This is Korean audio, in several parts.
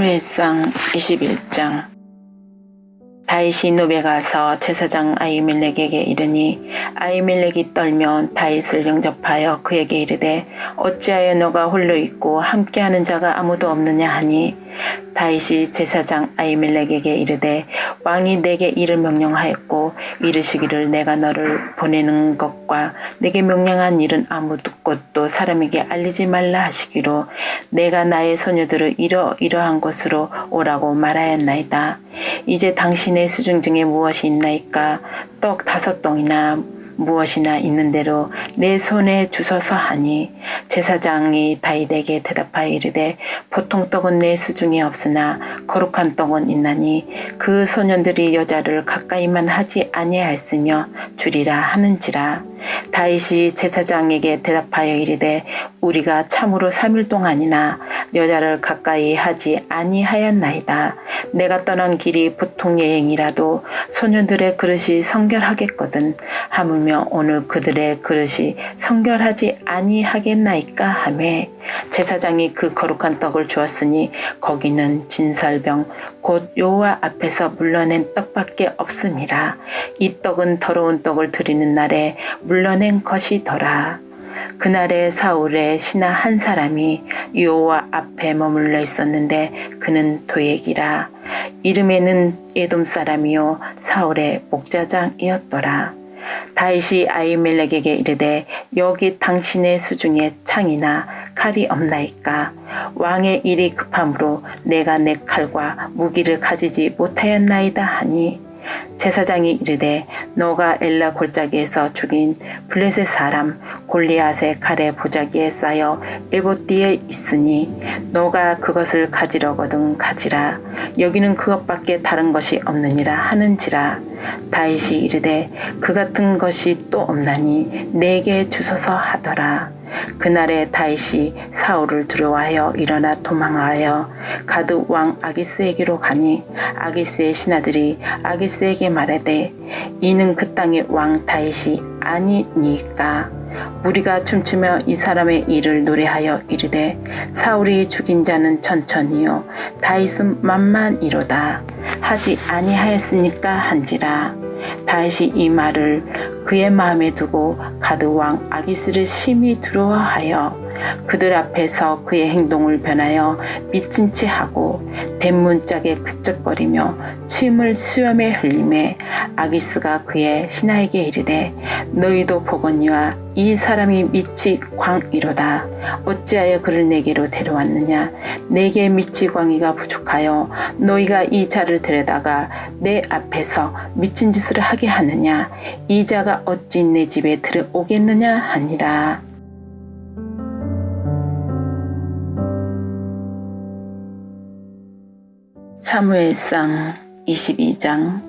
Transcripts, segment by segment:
사무엘상 21장. 다윗이 노베 가서 제사장 아히멜렉에게 이르니 아히멜렉이 떨며 다윗을 영접하여 그에게 이르되 어찌하여 너가 홀로 있고 함께하는 자가 아무도 없느냐 하니 다윗이 제사장 아히멜렉에게 이르되 왕이 내게 이를 명령하였고 이르시기를 내가 너를 보내는 것과 내게 명령한 일은 아무것도 사람에게 알리지 말라 하시기로 내가 나의 소녀들을 이러이러한 곳으로 오라고 말하였나이다. 이제 당신의 수중 중에 무엇이 있나이까? 떡 5덩이나 무엇이나 있는 대로 내 손에 주소서 하니 제사장이 다윗에게 대답하여 이르되 보통 떡은 내 수중에 없으나 거룩한 떡은 있나니 그 소년들이 여자를 가까이만 하지 아니하였으며 주리라 하는지라. 다윗이 제사장에게 대답하여 이르되 우리가 참으로 3일 동안이나 여자를 가까이 하지 아니하였나이다. 내가 떠난 길이 보통 여행이라도 소년들의 그릇이 성결하겠거든. 하물며 오늘 그들의 그릇이 성결하지 아니하겠나이까 하매 제사장이 그 거룩한 떡을 주었으니 거기는 진설병 곧 여호와 앞에서 물러낸 떡밖에 없음이라. 이 떡은 더러운 떡을 드리는 날에 물러낸 것이더라. 그날에 사울의 신하 한 사람이 여호와 앞에 머물러 있었는데 그는 도액이라. 이름에는 에돔 사람이요 사울의 목자장이었더라. 다윗이 아히멜렉에게 이르되 여기 당신의 수중에 창이나 칼이 없나이까? 왕의 일이 급함으로 내가 내 칼과 무기를 가지지 못하였나이다 하니 제사장이 이르되 너가 엘라 골짜기에서 죽인 블레셋 사람 골리앗의 칼의 보자기에 쌓여 에봇디에 있으니 너가 그것을 가지려거든 가지라. 여기는 그것밖에 다른 것이 없느니라 하는지라. 다윗이 이르되 그 같은 것이 또 없나니 내게 주소서 하더라. 그날에 다윗이 사울을 두려워하여 일어나 도망하여 가드 왕 아기스에게로 가니 아기스의 신하들이 아기스에게 말하되 이는 그 땅의 왕 다윗이 아니니까. 무리가 춤추며 이 사람의 일을 노래하여 이르되 사울이 죽인 자는 천천히요 다윗은 만만이로다 하지 아니하였으니까 한지라. 다윗이 이 말을 그의 마음에 두고 가드 왕 아기스를 심히 두려워하여 그들 앞에서 그의 행동을 변하여 미친 채 하고 대문짝에 그쩍거리며 침을 수염에 흘리매 아기스가 그의 신하에게 이르되 너희도 보거니와 이 사람이 미치 광이로다. 어찌하여 그를 내게로 데려왔느냐? 내게 미치 광이가 부족하여 너희가 이 자를 데려다가 내 앞에서 미친 짓을 하게 하느냐? 이 자가 어찌 내 집에 들어오겠느냐 하니라. 사무엘상 22장.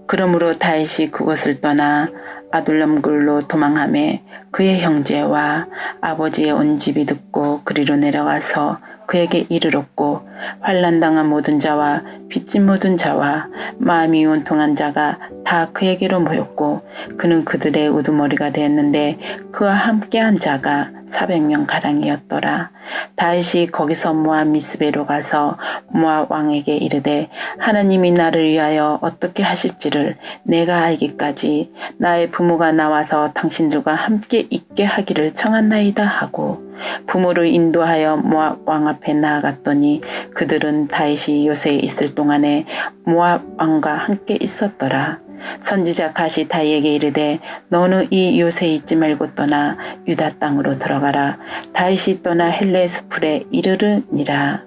그러므로 다윗이 그곳을 떠나 아둘람 굴로 도망하매 그의 형제와 아버지의 온 집이 듣고 그리로 내려가서 그에게 이르렀고 환난당한 모든 자와 빚진 모든 자와 마음이 온통한 자가 다 그에게로 모였고 그는 그들의 우두머리가 되었는데 그와 함께한 자가 400명 가량이었더라. 다윗이 거기서 모압 미스베로 가서 모압 왕에게 이르되 하나님이 나를 위하여 어떻게 하실지를 내가 알기까지 나의 부모가 나와서 당신들과 함께 있게 하기를 청하나이다 하고 부모를 인도하여 모압 왕 앞에 나아갔더니 그들은 다윗이 요새에 있을 동안에 모압 왕과 함께 있었더라. 선지자 갓이 다윗에게 이르되 너는 이 요새에 있지 말고 떠나 유다 땅으로 들어가라. 다윗이 떠나 헬레 스풀에 이르르니라.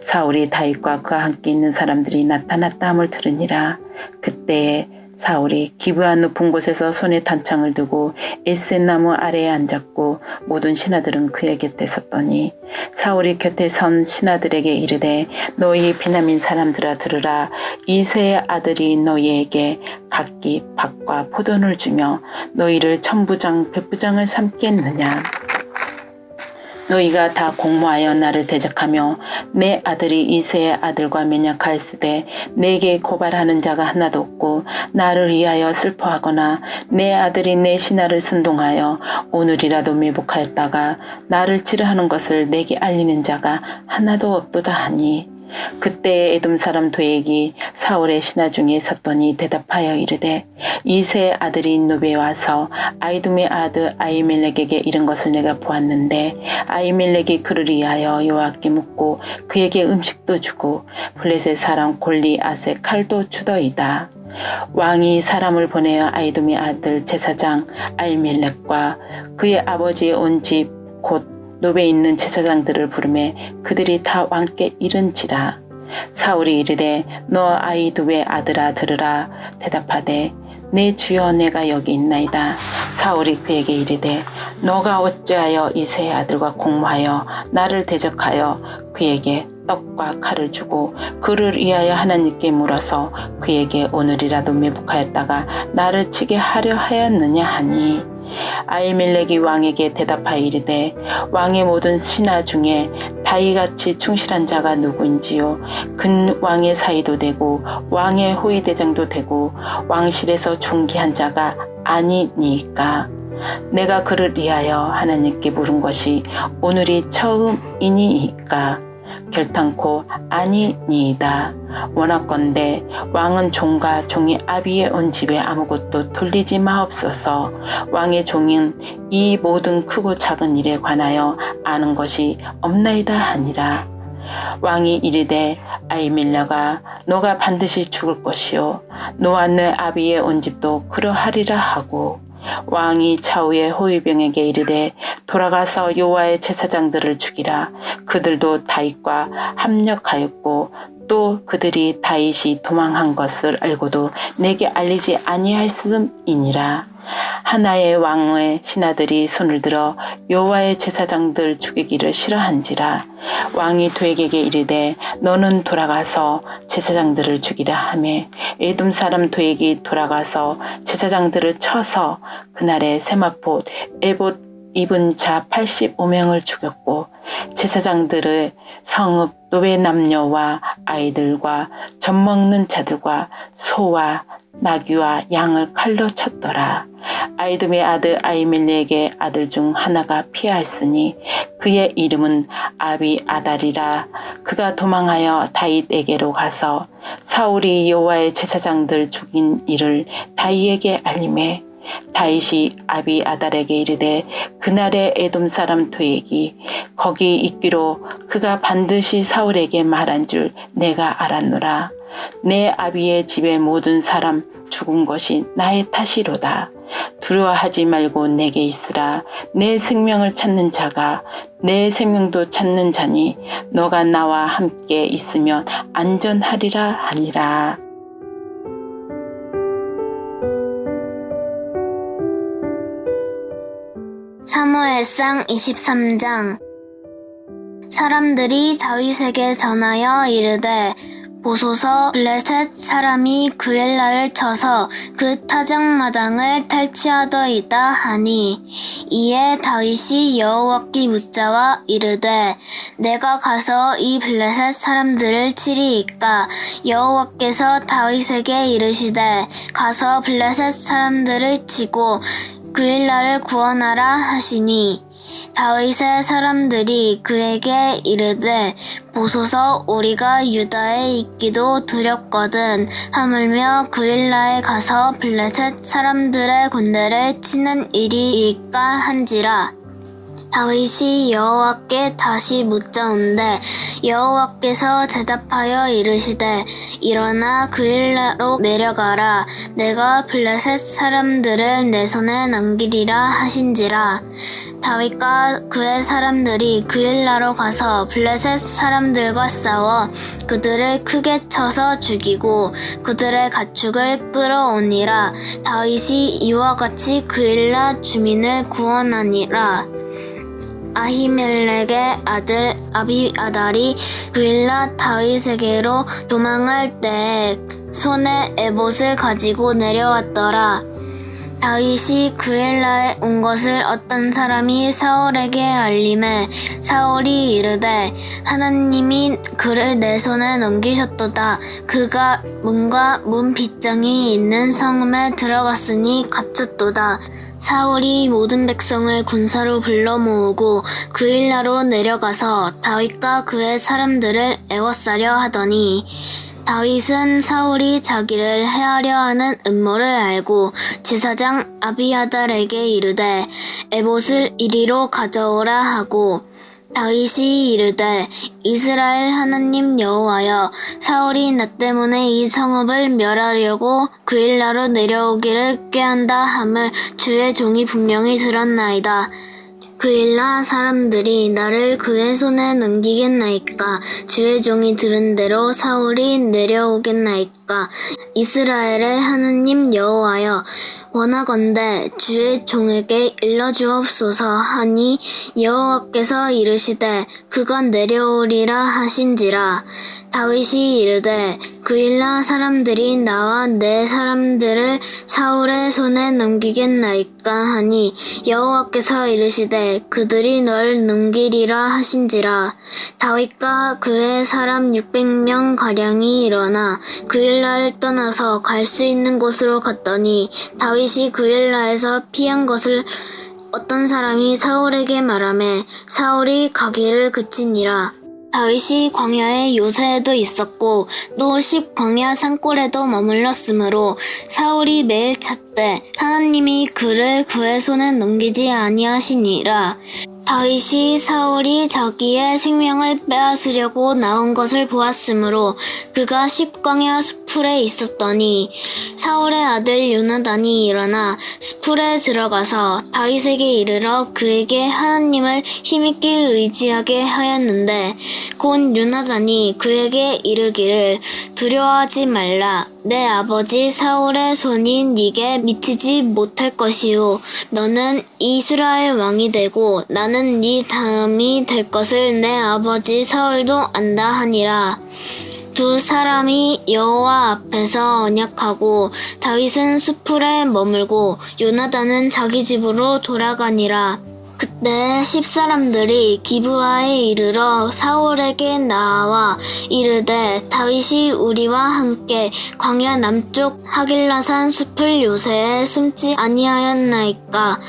사울이 다윗과 그와 함께 있는 사람들이 나타났다 함을 들으니라. 그때에 사울이 기브아 높은 곳에서 손에 단창을 두고 에센 나무 아래에 앉았고 모든 신하들은 그의 곁에 섰더니 사울이 곁에 선 신하들에게 이르되 너희 베냐민 사람들아 들으라. 이새의 아들이 너희에게 각기 밭과 포도를 주며 너희를 천부장 백부장을 삼겠느냐. 너희가 다 공모하여 나를 대적하며 내 아들이 이새의 아들과 맹약하였으되 내게 고발하는 자가 하나도 없고 나를 위하여 슬퍼하거나 내 아들이 내 신하를 선동하여 오늘이라도 매복하였다가 나를 치르하는 것을 내게 알리는 자가 하나도 없도다 하니 그때 에돔 사람 도액이 사울의 신하 중에 섰더니 대답하여 이르되 이새의 아들이 노베에 와서 아이돔의 아들 아히멜렉에게 이른 것을 내가 보았는데 아히멜렉이 그를 위하여 여호와께 묻고 그에게 음식도 주고 블레셋 사람 골리앗의 칼도 주더이다. 왕이 사람을 보내어 아이돔의 아들 제사장 아히멜렉과 그의 아버지의 온 집 곧 노베에 있는 제사장들을 부르매 그들이 다 왕께 이른지라. 사울이 이르되 너 아히두의 아들아 들으라. 대답하되 내 주여 내가 여기 있나이다. 사울이 그에게 이르되 너가 어찌하여 이새의 아들과 공모하여 나를 대적하여 그에게 떡과 칼을 주고 그를 위하여 하나님께 물어서 그에게 오늘이라도 매복하였다가 나를 치게 하려 하였느냐 하니 아히멜렉이 왕에게 대답하여 이르되 왕의 모든 신하 중에 다윗같이 충실한 자가 누구인지요. 근 왕의 사위도 되고 왕의 호위대장도 되고 왕실에서 존귀한 자가 아니니까. 내가 그를 위하여 하나님께 물은 것이 오늘이 처음이니이까. 결탄코 아니니이다. 원하건대 왕은 종과 종이 아비에 온 집에 아무것도 돌리지 마옵소서. 왕의 종인 이 모든 크고 작은 일에 관하여 아는 것이 없나이다 하니라. 왕이 이르되 아히멜렉아 너가 반드시 죽을 것이요 너와 내 아비의 온 집도 그러하리라 하고 왕이 차후에 호위병에게 이르되 돌아가서 여호와의 제사장들을 죽이라. 그들도 다윗과 합력하였고 또 그들이 다윗이 도망한 것을 알고도 내게 알리지 아니하였음이니라. 하나의 왕의 신하들이 손을 들어 여호와의 제사장들 죽이기를 싫어한지라. 왕이 도액에게 이르되 너는 돌아가서 제사장들을 죽이라 하매 에돔 사람 도액이 돌아가서 제사장들을 쳐서 그날에 세마포 에봇 입은 자 85명을 죽였고 제사장들의 성읍 노베 남녀와 아이들과 젖먹는 자들과 소와 나귀와 양을 칼로 쳤더라. 아이돔의 아들 아히멜렉의 아들 중 하나가 피하였으니 그의 이름은 아비아달이라. 그가 도망하여 다윗에게로 가서 사울이 여호와의 제사장들 죽인 일을 다윗에게 알림해 다윗이 아비아달에게 이르되 그날에 에돔 사람 도액이 거기 있기로 그가 반드시 사울에게 말한 줄 내가 알았노라. 내 아비의 집의 모든 사람 죽은 것이 나의 탓이로다. 두려워하지 말고 내게 있으라. 내 생명을 찾는 자가 내 생명도 찾는 자니 너가 나와 함께 있으면 안전하리라 하니라. 사무엘상 23장. 사람들이 다윗에게 전하여 이르되 보소서 블레셋 사람이 그엘라를 쳐서 그 타작마당을 탈취하더이다 하니 이에 다윗이 여호와께 묻자와 이르되 내가 가서 이 블레셋 사람들을 치리이까. 여호와께서 다윗에게 이르시되 가서 블레셋 사람들을 치고 그엘라를 구원하라 하시니 다윗의 사람들이 그에게 이르되 보소서 우리가 유다에 있기도 두렵거든 하물며 그엘라에 가서 블레셋 사람들의 군대를 치는 일이일까 한지라. 다윗이 여호와께 다시 묻자온데 여호와께서 대답하여 이르시되 일어나 그엘라로 내려가라. 내가 블레셋 사람들을 내 손에 넘기리라 하신지라. 다윗과 그의 사람들이 그엘라로 가서 블레셋 사람들과 싸워 그들을 크게 쳐서 죽이고 그들의 가축을 끌어오니라. 다윗이 이와 같이 그엘라 주민을 구원하니라. 아히멜렉의 아들 아비아달이 그엘라 다윗에게로 도망할 때에 손에 에봇을 가지고 내려왔더라. 다윗이 구엘라에 온 것을 어떤 사람이 사울에게 알림해 사울이 이르되 하나님이 그를 내 손에 넘기셨도다. 그가 문과 문 빗장이 있는 성읍에 들어갔으니 갇혔도다. 사울이 모든 백성을 군사로 불러 모으고 구일라로 내려가서 다윗과 그의 사람들을 애워싸려 하더니 다윗은 사울이 자기를 해하려 하는 음모를 알고 제사장 아비아달에게 이르되 에봇을 이리로 가져오라 하고 다윗이 이르되 이스라엘 하나님 여호와여 사울이 나 때문에 이 성읍을 멸하려고 그일라로 내려오기를 꾀한다 함을 주의 종이 분명히 들었나이다. 그일라 사람들이 나를 그의 손에 넘기겠나이까? 주의 종이 들은 대로 사울이 내려오겠나이까? 이스라엘의 하나님 여호와여 원하건대 주의 종에게 일러주옵소서 하니 여호와께서 이르시되 그가 내려오리라 하신지라. 다윗이 이르되 그일라 사람들이 나와 내 사람들을 사울의 손에 넘기겠나이까 하니 여호와께서 이르시되 그들이 널 넘기리라 하신지라. 다윗과 그의 사람 600명 가량이 일어나 그일라를 떠나서 갈 수 있는 곳으로 갔더니 다윗이 그일라에서 피한 것을 어떤 사람이 사울에게 말하매 사울이 가기를 그치니라. 다윗이 광야의 요새에도 있었고 또 십광야 산골에도 머물렀으므로 사울이 매일 찾되 하나님이 그를 그의 손에 넘기지 아니하시니라. 다윗이 사울이 자기의 생명을 빼앗으려고 나온 것을 보았으므로 그가 십광야 수풀에 있었더니 사울의 아들 요나단이 일어나 수풀에 들어가서 다윗에게 이르러 그에게 하나님을 힘있게 의지하게 하였는데 곧 요나단이 그에게 이르기를 두려워하지 말라. 내 아버지 사울의 손이 네게 미치지 못할 것이요 너는 이스라엘 왕이 되고 나는 네 다음이 될 것을 내 아버지 사울도 안다 하니라. 두 사람이 여호와 앞에서 언약하고 다윗은 수풀에 머물고 요나단은 자기 집으로 돌아가니라. 그때 10사람들이 기브아에 이르러 사울에게 나와 이르되 다윗이 우리와 함께 광야 남쪽 하길라산 숲을 요새에 숨지 아니하였나이까?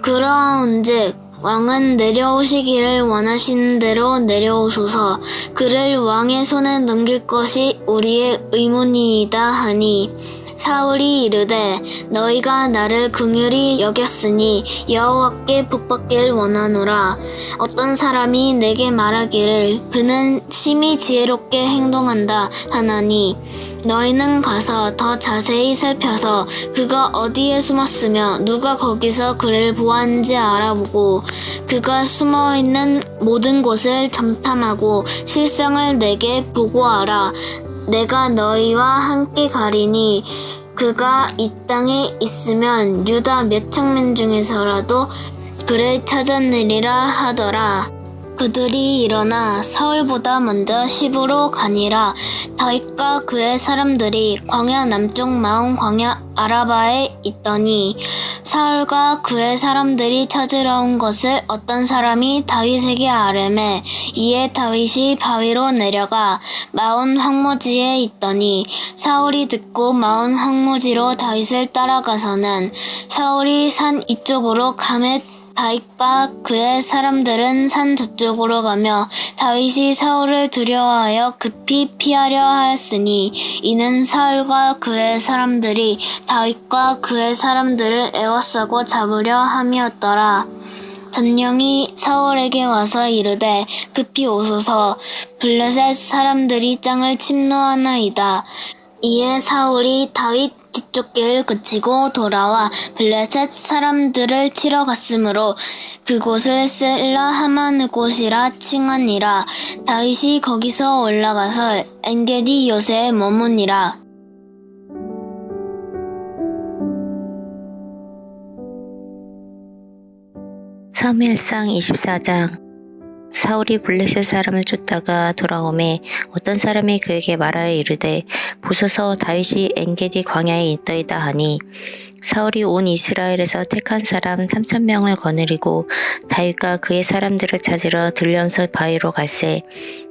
그러한즉 왕은 내려오시기를 원하시는 대로 내려오소서. 그를 왕의 손에 넘길 것이 우리의 의문이이다 하니 사울이 이르되 너희가 나를 긍휼히 여겼으니 여호와께 복받기를 원하노라. 어떤 사람이 내게 말하기를 그는 심히 지혜롭게 행동한다 하나니 너희는 가서 더 자세히 살펴서 그가 어디에 숨었으며 누가 거기서 그를 보았는지 알아보고 그가 숨어있는 모든 곳을 점탐하고 실상을 내게 보고하라. 내가 너희와 함께 가리니 그가 이 땅에 있으면 유다 몇 청년 중에서라도 그를 찾아내리라 하더라. 그들이 일어나 사울보다 먼저 시브로 가니라. 다윗과 그의 사람들이 광야 남쪽 마온 광야 아라바에 있더니 사울과 그의 사람들이 찾으러 온 것을 어떤 사람이 다윗에게 아뢰매 이에 다윗이 바위로 내려가 마온 황무지에 있더니 사울이 듣고 마온 황무지로 다윗을 따라가서는 사울이 산 이쪽으로 가매 다윗과 그의 사람들은 산 저쪽으로 가며 다윗이 사울을 두려워하여 급히 피하려 하였으니 이는 사울과 그의 사람들이 다윗과 그의 사람들을 에워싸고 잡으려 함이었더라. 전령이 사울에게 와서 이르되 급히 오소서. 블레셋 사람들이 땅을 침노하나이다. 이에 사울이 다윗 뒤쪽 길을 그치고 돌아와 블레셋 사람들을 치러 갔으므로 그곳을 셀라 하만 곳이라 칭하니라. 다윗이 거기서 올라가서 엔게디 요새에 머무니라. 사무엘상 24장. 사울이 블레셋 사람을 쫓다가 돌아오매 어떤 사람이 그에게 말하여 이르되 보소서 다윗이 엔게디 광야에 있더이다 하니 사울이 온 이스라엘에서 택한 사람 3,000명을 거느리고 다윗과 그의 사람들을 찾으러 들염소 바위로 갈새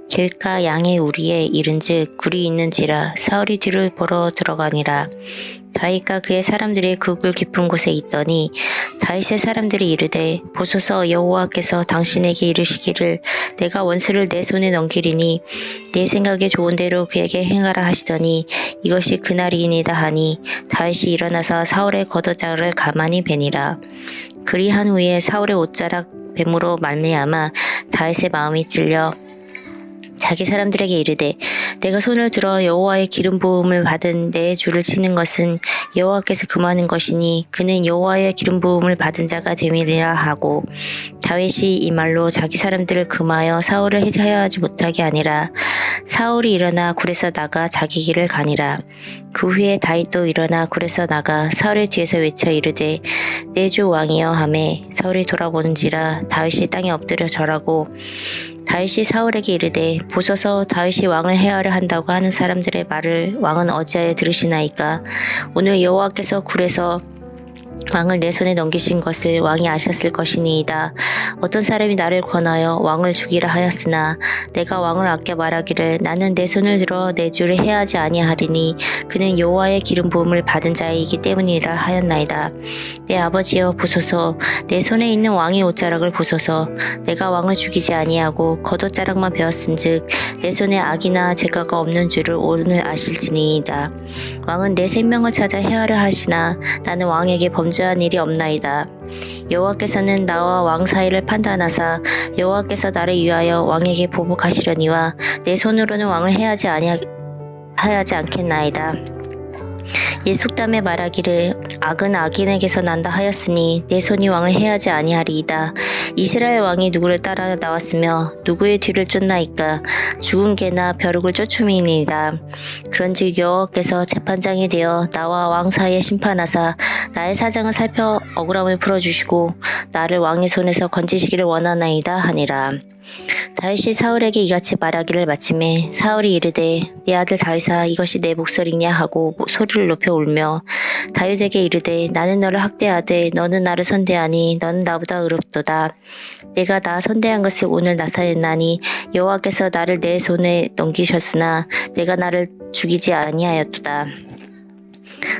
길가 양의 우리에 이른즉 굴이 있는지라 사울이 뒤를 보러 들어가니라. 다윗과 그의 사람들이 그 굴 깊은 곳에 있더니 다윗의 사람들이 이르되 보소서 여호와께서 당신에게 이르시기를 내가 원수를 내 손에 넘기리니 내 생각에 좋은 대로 그에게 행하라 하시더니 이것이 그날이니이다 하니 다윗이 일어나서 사울의 겉옷자락을 가만히 베니라. 그리한 후에 사울의 옷자락 뱀으로 말미암아 다윗의 마음이 찔려 자기 사람들에게 이르되 내가 손을 들어 여호와의 기름 부음을 받은 내 주를 치는 것은 여호와께서 금하는 것이니 그는 여호와의 기름 부음을 받은 자가 됨이니라 하고 다윗이 이 말로 자기 사람들을 금하여 사울을 해하지 못하게 하니라. 사울이 일어나 굴에서 나가 자기 길을 가니라. 그 후에 다윗도 일어나 굴에서 나가 사울의 뒤에서 외쳐 이르되 내 주 왕이여 하매 사울이 돌아보는지라 다윗이 땅에 엎드려 절하고 다윗이 사울에게 이르되 보소서 다윗이 왕을 해하려 한다고 하는 사람들의 말을 왕은 어찌하여 들으시나이까. 오늘 여호와께서 굴에서 왕을 내 손에 넘기신 것을 왕이 아셨을 것이니이다. 어떤 사람이 나를 권하여 왕을 죽이라 하였으나 내가 왕을 아껴 말하기를 나는 내 손을 들어 내 주를 해하지 아니하리니 그는 여호와의 기름 부음을 받은 자이기 때문이라 하였나이다. 내 아버지여 보소서 내 손에 있는 왕의 옷자락을 보소서 내가 왕을 죽이지 아니하고 겉옷자락만 베었은즉 내 손에 악이나 죄가가 없는 줄을 오늘 아실지니이다. 왕은 내 생명을 찾아 해하려 하시나 나는 왕에게 범죄한 일이 없나이다. 여호와께서는 나와 왕 사이를 판단하사 여호와께서 나를 위하여 왕에게 보복하시려니와 내 손으로는 왕을 해하지 않겠나이다. 옛 속담에 말하기를 악은 악인에게서 난다 하였으니 내 손이 왕을 해하지 아니하리이다. 이스라엘 왕이 누구를 따라 나왔으며 누구의 뒤를 쫓나이까. 죽은 개나 벼룩을 쫓음이니이다. 그런즉 여호와께서 재판장이 되어 나와 왕 사이에 심판하사 나의 사정을 살펴 억울함을 풀어주시고 나를 왕의 손에서 건지시기를 원하나이다 하니라. 다윗이 사울에게 이같이 말하기를 마침에 사울이 이르되 내 아들 다윗아 이것이 내 목소리냐 하고 소리를 높여 울며 다윗에게 이르되 나는 너를 학대하되 너는 나를 선대하니 너는 나보다 의롭도다. 내가 나 선대한 것을 오늘 나타냈나니 여호와께서 나를 내 손에 넘기셨으나 내가 나를 죽이지 아니하였도다.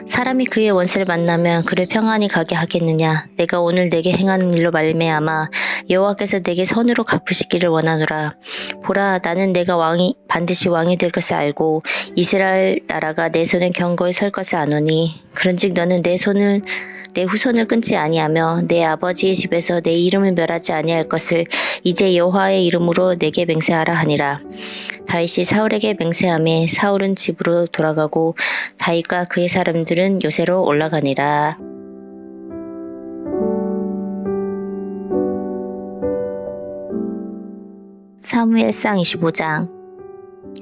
사람이 그의 원수를 만나면 그를 평안히 가게 하겠느냐. 내가 오늘 내게 행하는 일로 말미암아 여호와께서 내게 선으로 갚으시기를 원하노라. 보라 나는 내가 반드시 왕이 될 것을 알고 이스라엘 나라가 내 손에 견고히 설 것을 아노니 그런즉 너는 내 후손을 끊지 아니하며 내 아버지의 집에서 내 이름을 멸하지 아니할 것을 이제 여호와의 이름으로 내게 맹세하라 하니라. 다윗이 사울에게 맹세하매 사울은 집으로 돌아가고 다윗과 그의 사람들은 요새로 올라가니라. 사무엘상 25장.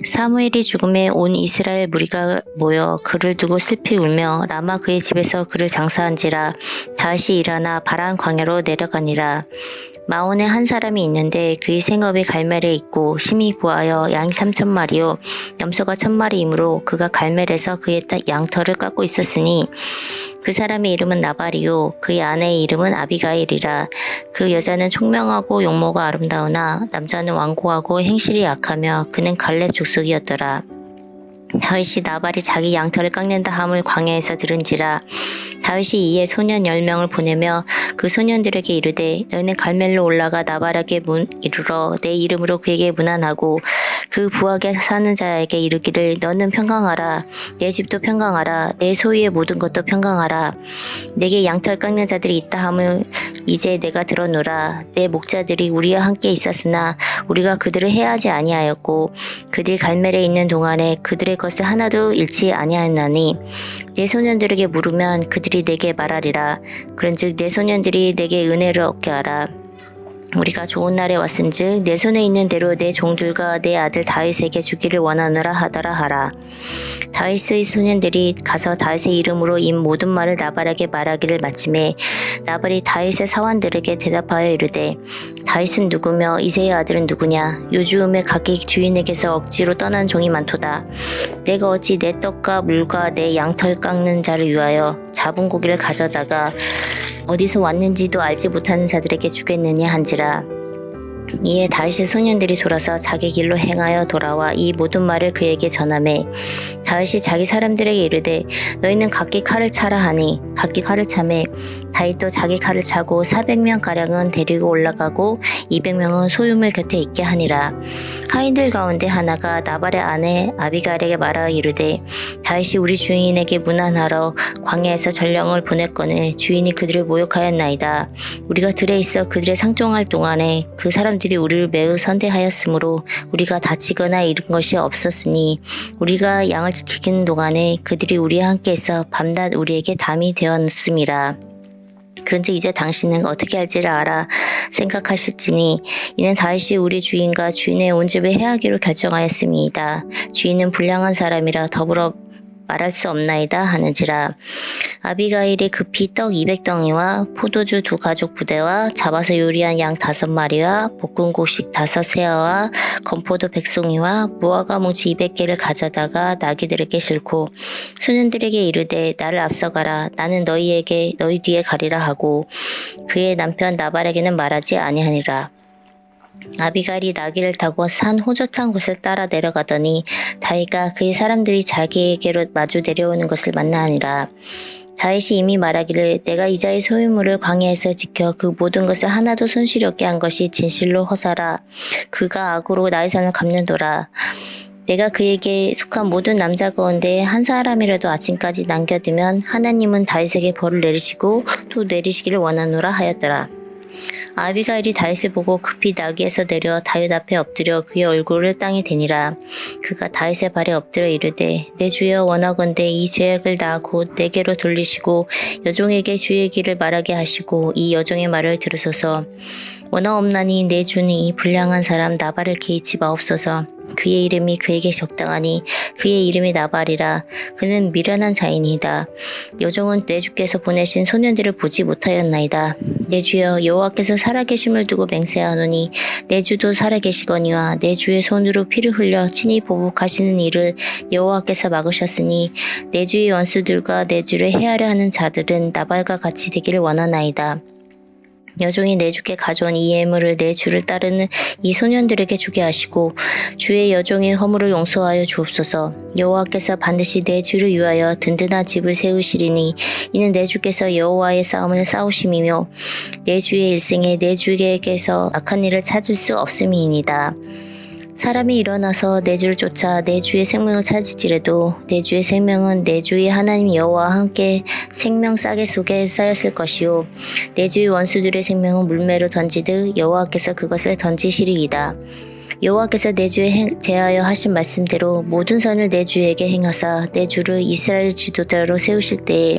사무엘이 죽음에 온 이스라엘 무리가 모여 그를 두고 슬피 울며 라마 그의 집에서 그를 장사한지라. 다윗이 일어나 바란 광야로 내려가니라. 마온에 한 사람이 있는데 그의 생업이 갈멜에 있고 심히 부하여 양이 3,000마리요 염소가 1,000마리이므로 그가 갈멜에서 그의 양털을 깎고 있었으니 그 사람의 이름은 나발이요 그의 아내의 이름은 아비가일이라. 그 여자는 총명하고 용모가 아름다우나 남자는 완고하고 행실이 약하며 그는 갈렙 족속이었더라. 다윗이 나발이 자기 양털을 깎는다 함을 광야에서 들은지라. 다윗이 이에 소년 10명을 보내며 그 소년들에게 이르되 너희는 갈멜로 올라가 나발에게 이르러 내 이름으로 그에게 문안하고 그 부하게 사는 자에게 이르기를 너는 평강하라. 내 집도 평강하라. 내 소유의 모든 것도 평강하라. 내게 양털 깎는 자들이 있다 함을 이제 내가 들었노라. 내 목자들이 우리와 함께 있었으나 우리가 그들을 해하지 아니하였고 그들이 갈멜에 있는 동안에 그들의 것을 하나도 잃지 아니하였나니 내 소년들에게 물으면 그들이 내게 말하리라. 그런즉 내 소년들이 내게 은혜를 얻게 하라. 우리가 좋은 날에 왔은즉 내 손에 있는 대로 내 종들과 내 아들 다윗에게 주기를 원하노라 하더라 하라. 다윗의 소년들이 가서 다윗의 이름으로 이 모든 말을 나발에게 말하기를 마침에 나발이 다윗의 사환들에게 대답하여 이르되 다윗은 누구며 이새의 아들은 누구냐? 요즘에 각기 주인에게서 억지로 떠난 종이 많도다. 내가 어찌 내 떡과 물과 내 양털 깎는 자를 위하여 잡은 고기를 가져다가 어디서 왔는지도 알지 못하는 자들에게 주겠느냐 한지라. 이에 다윗의 소년들이 돌아서 자기 길로 행하여 돌아와 이 모든 말을 그에게 전하매 다윗이 자기 사람들에게 이르되 너희는 각기 칼을 차라 하니 각기 칼을 차매 다윗도 자기 칼을 차고 400명가량은 데리고 올라가고 200명은 소유물 곁에 있게 하니라. 하인들 가운데 하나가 나발의 아내 아비가일에게 말하여 이르되 다윗이 우리 주인에게 문안하러 광야에서 전령을 보냈거늘 주인이 그들을 모욕하였나이다. 우리가 들에 있어 그들의 상종할 동안에 그 사람들이 우리를 매우 선대하였으므로 우리가 다치거나 잃은 것이 없었으니 우리가 양을 지키는 동안에 그들이 우리와 함께 있어 밤낮 우리에게 담이 되었음이라. 그런즉 이제 당신은 어떻게 할지를 알아 생각하실지니 이는 다윗이 우리 주인과 주인의 온 집을 해하기로 결정하였음이이다. 주인은 불량한 사람이라 더불어 말할 수 없나이다 하는지라. 아비가일이 급히 떡 200덩이와 포도주 2가족 부대와 잡아서 요리한 양 5마리와 볶은 곡식 5세아와 건포도 100송이와 무화과 뭉치 200개를 가져다가 나귀들에게 싣고 소년들에게 이르되 나를 앞서가라. 나는 너희 뒤에 가리라 하고 그의 남편 나발에게는 말하지 아니하니라. 아비가일이 나귀를 타고 산 호젓한 곳을 따라 내려가더니 다윗과 그의 사람들이 자기에게로 마주 내려오는 것을 만나니라. 다윗이 이미 말하기를 내가 이자의 소유물을 광야에서 지켜 그 모든 것을 하나도 손실이 없게 한 것이 진실로 허사라. 그가 악으로 나의 산을 갚는도라. 내가 그에게 속한 모든 남자 가운데 한 사람이라도 아침까지 남겨두면 하나님은 다윗에게 벌을 내리시고 또 내리시기를 원하노라 하였더라. 아비가일이 다윗을 보고 급히 나귀에서 내려 다윗 앞에 엎드려 그의 얼굴을 땅에 대니라. 그가 다윗의 발에 엎드려 이르되 내 주여 원하건대 이 죄악을 다 곧 내게로 돌리시고 여종에게 주의 길을 말하게 하시고 이 여종의 말을 들으소서. 원하옵나니 내 주는 이 불량한 사람 나발을 개의치 마옵소서. 그의 이름이 그에게 적당하니 그의 이름이 나발이라. 그는 미련한 자이니이다. 여종은 내 주께서 보내신 소년들을 보지 못하였나이다. 내 주여 여호와께서 살아계심을 두고 맹세하노니 내 주도 살아계시거니와 내 주의 손으로 피를 흘려 친히 보복하시는 일을 여호와께서 막으셨으니 내 주의 원수들과 내 주를 해하려 하는 자들은 나발과 같이 되기를 원하나이다. 여종이 내 주께 가져온 이 예물을 내 주를 따르는 이 소년들에게 주게 하시고 주의 여종의 허물을 용서하여 주옵소서. 여호와께서 반드시 내 주를 위하여 든든한 집을 세우시리니 이는 내 주께서 여호와의 싸움을 싸우심이며 내 주의 일생에 내 주에게서 악한 일을 찾을 수 없음이니이다. 사람이 일어나서 내 주를 쫓아 내 주의 생명을 찾을지라도 내 주의 생명은 내 주의 하나님 여호와와 함께 생명 싸개 속에 쌓였을 것이요 내 주의 원수들의 생명은 물매로 던지듯 여호와께서 그것을 던지시리이다. 여호와께서 내 주에 대하여 하신 말씀대로 모든 선을 내 주에게 행하사 내 주를 이스라엘 지도자로 세우실 때에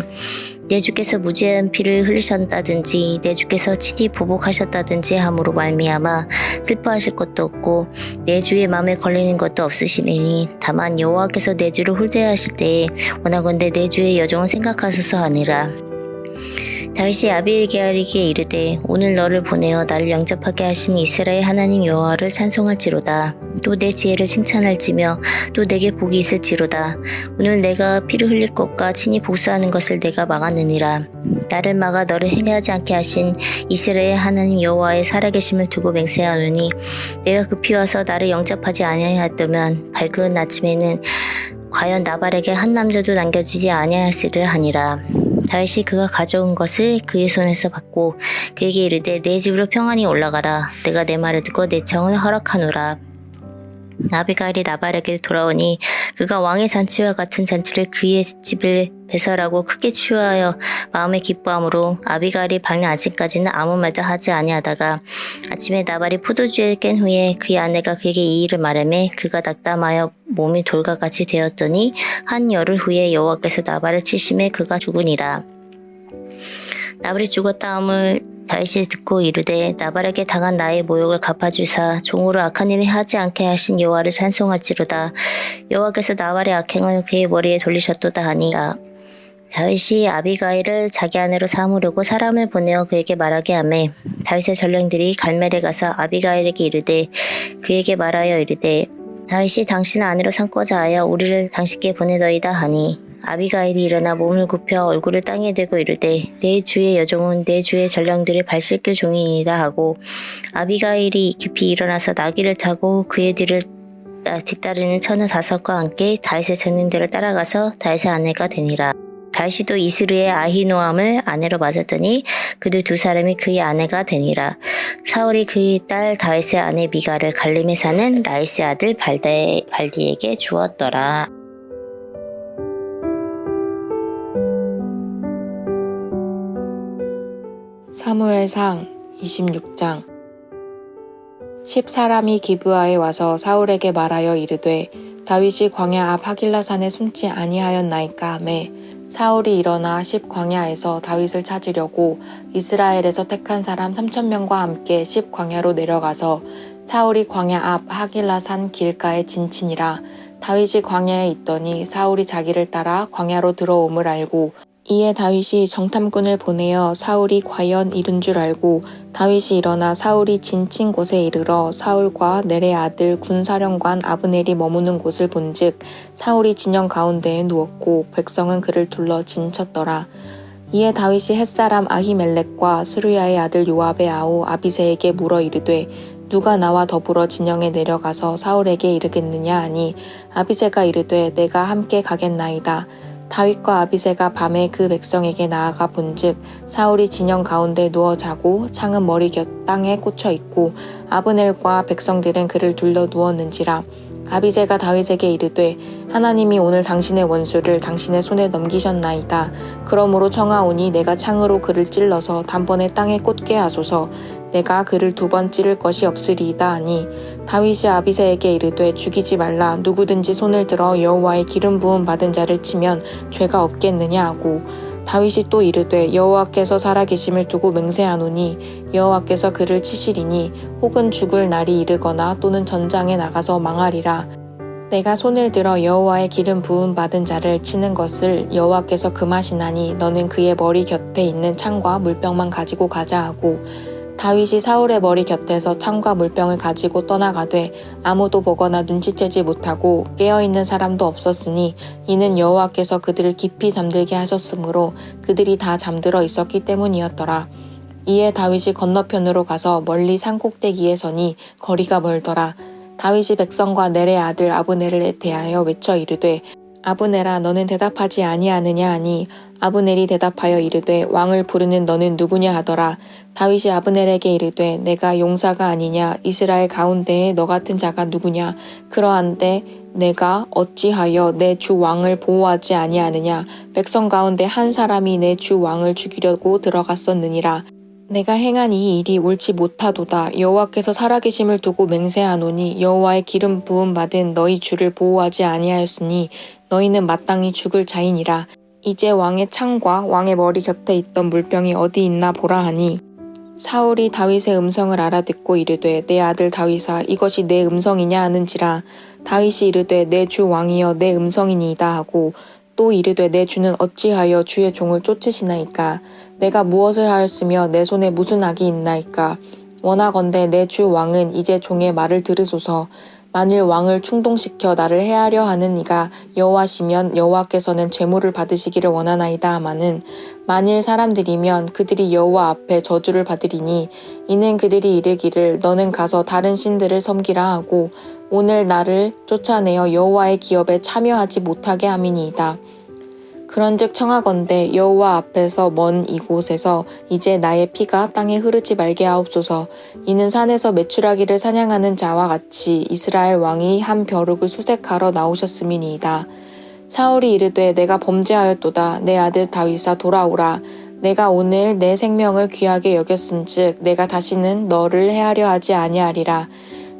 내 주께서 무죄한 피를 흘리셨다든지 내 주께서 친히 보복하셨다든지 함으로 말미암아 슬퍼하실 것도 없고 내 주의 마음에 걸리는 것도 없으시니 다만 여호와께서 내 주를 홀대하실 때에 원하건대 내 주의 여종을 생각하소서 하니라. 다윗이 아비가일에게 이르되 오늘 너를 보내어 나를 영접하게 하신 이스라엘 하나님 여호와를 찬송할지로다. 또 내 지혜를 칭찬할지며 또 내게 복이 있을지로다. 오늘 내가 피를 흘릴 것과 친히 복수하는 것을 내가 막았느니라. 나를 막아 너를 해하지 않게 하신 이스라엘 하나님 여호와의 살아계심을 두고 맹세하노니 내가 급히 와서 나를 영접하지 아니하였다면 밝은 아침에는 과연 나발에게 한 남자도 남겨주지 아니하였으리라 하니라. 다윗이 그가 가져온 것을 그의 손에서 받고 그에게 이르되 내 집으로 평안히 올라가라. 내가 내 말을 듣고 내 청을 허락하노라. 아비가일이 나발에게 돌아오니 그가 왕의 잔치와 같은 잔치를 그의 집을 배설하고 크게 취하여 마음에 기뻐함으로 아비가일이 밝은 아침까지는 아무 말도 하지 아니하다가 아침에 나발이 포도주에 깬 후에 그의 아내가 그에게 이 일을 말하매 그가 낙담하여 몸이 돌과 같이 되었더니 한 열흘 후에 여호와께서 나발을 치심에 그가 죽으니라. 나발이 죽었다함을 다윗이 듣고 이르되 나발에게 당한 나의 모욕을 갚아주사 종으로 악한 일을 하지 않게 하신 여호와를 찬송할지로다. 여호와께서 나발의 악행을 그의 머리에 돌리셨도다 하니라. 다윗이 아비가일을 자기 아내로 삼으려고 사람을 보내어 그에게 말하게 하매 다윗의 전령들이 갈멜에 가서 아비가일에게 이르되 그에게 말하여 이르되 다윗이 당신을 아내로 삼고자 하여 우리를 당신께 보내더이다 하니 아비가일이 일어나 몸을 굽혀 얼굴을 땅에 대고 이르되 내 주의 여종은 내 주의 전령들을 발 씻길 종이니이다 하고 아비가일이 깊이 일어나서 나귀를 타고 그의 뒤를 뒤따르는 처녀 5과 함께 다윗의 전령들을 따라가서 다윗의 아내가 되니라. 다윗이 또 이스르의 아히노암을 아내로 맞았더니 그들 2사람이 그의 아내가 되니라. 사울이 그의 딸 다윗의 아내 미가를 갈림에 사는 라이스의 아들 발디에게 주었더라. 사무엘상 26장 10사람이 기브아에 와서 사울에게 말하여 이르되 다윗이 광야 앞 하길라산에 숨지 아니하였나이까 하매 사울이 일어나 10광야에서 다윗을 찾으려고 이스라엘에서 택한 사람 3,000명과 함께 10광야로 내려가서 사울이 광야 앞 하길라산 길가에 진친이라. 다윗이 광야에 있더니 사울이 자기를 따라 광야로 들어옴을 알고 이에 다윗이 정탐꾼을 보내어 사울이 과연 이른 줄 알고 다윗이 일어나 사울이 진친 곳에 이르러 사울과 넬의 아들 군사령관 아브넬이 머무는 곳을 본즉 사울이 진영 가운데에 누웠고 백성은 그를 둘러 진쳤더라. 이에 다윗이 햇사람 아히멜렉과 스루야의 아들 요압의 아우 아비새에게 물어 이르되 누가 나와 더불어 진영에 내려가서 사울에게 이르겠느냐 하니 아비새가 이르되 내가 함께 가겠나이다. 다윗과 아비새가 밤에 그 백성에게 나아가 본즉 사울이 진영 가운데 누워 자고 창은 머리 곁 땅에 꽂혀 있고 아브넬과 백성들은 그를 둘러 누웠는지라. 아비새가 다윗에게 이르되 하나님이 오늘 당신의 원수를 당신의 손에 넘기셨나이다. 그러므로 청하오니 내가 창으로 그를 찔러서 단번에 땅에 꽂게 하소서. 내가 그를 2번 찌를 것이 없으리이다 하니 다윗이 아비새에게 이르되 죽이지 말라. 누구든지 손을 들어 여호와의 기름 부음 받은 자를 치면 죄가 없겠느냐 하고 다윗이 또 이르되 여호와께서 살아계심을 두고 맹세하노니 여호와께서 그를 치시리니 혹은 죽을 날이 이르거나 또는 전장에 나가서 망하리라. 내가 손을 들어 여호와의 기름 부음 받은 자를 치는 것을 여호와께서 금하시나니 너는 그의 머리 곁에 있는 창과 물병만 가지고 가자 하고 다윗이 사울의 머리 곁에서 창과 물병을 가지고 떠나가되 아무도 보거나 눈치채지 못하고 깨어있는 사람도 없었으니 이는 여호와께서 그들을 깊이 잠들게 하셨으므로 그들이 다 잠들어 있었기 때문이었더라. 이에 다윗이 건너편으로 가서 멀리 산 꼭대기에 서니 거리가 멀더라. 다윗이 백성과 넬의 아들 아브넬을 대하여 외쳐 이르되 아브넬아 너는 대답하지 아니하느냐 하니 아브넬이 대답하여 이르되 왕을 부르는 너는 누구냐 하더라. 다윗이 아브넬에게 이르되 내가 용사가 아니냐 이스라엘 가운데에 너 같은 자가 누구냐. 그러한데 내가 어찌하여 내 주 왕을 보호하지 아니하느냐. 백성 가운데 한 사람이 내 주 왕을 죽이려고 들어갔었느니라. 내가 행한 이 일이 옳지 못하도다. 여호와께서 살아계심을 두고 맹세하노니 여호와의 기름 부음 받은 너희 주를 보호하지 아니하였으니 너희는 마땅히 죽을 자이니라. 이제 왕의 창과 왕의 머리 곁에 있던 물병이 어디 있나 보라 하니 사울이 다윗의 음성을 알아듣고 이르되 내 아들 다윗아 이것이 내 음성이냐 하는지라. 다윗이 이르되 내 주 왕이여 내 음성이니이다 하고 또 이르되 내 주는 어찌하여 주의 종을 쫓으시나이까. 내가 무엇을 하였으며 내 손에 무슨 악이 있나이까. 원하건대 내 주 왕은 이제 종의 말을 들으소서. 만일 왕을 충동시켜 나를 해하려 하는 이가 여호와시면 여호와께서는 죄물을 받으시기를 원하나이다 하마는 만일 사람들이면 그들이 여호와 앞에 저주를 받으리니 이는 그들이 이르기를 너는 가서 다른 신들을 섬기라 하고 오늘 나를 쫓아내어 여호와의 기업에 참여하지 못하게 함이니이다. 그런즉 청하건대 여호와 앞에서 먼 이곳에서 이제 나의 피가 땅에 흐르지 말게 하옵소서. 이는 산에서 메추라기를 사냥하는 자와 같이 이스라엘 왕이 한 벼룩을 수색하러 나오셨음이니이다. 사울이 이르되 내가 범죄하였도다. 내 아들 다윗아 돌아오라. 내가 오늘 내 생명을 귀하게 여겼은즉 내가 다시는 너를 해하려 하지 아니하리라.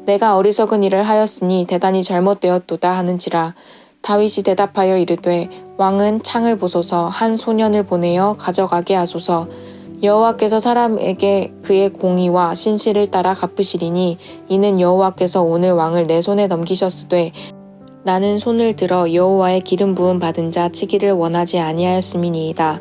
내가 어리석은 일을 하였으니 대단히 잘못되었도다 하는지라. 다윗이 대답하여 이르되 왕은 창을 보소서. 한 소년을 보내어 가져가게 하소서. 여호와께서 사람에게 그의 공의와 신실을 따라 갚으시리니 이는 여호와께서 오늘 왕을 내 손에 넘기셨으되 나는 손을 들어 여호와의 기름 부음 받은 자 치기를 원하지 아니하였음이니이다.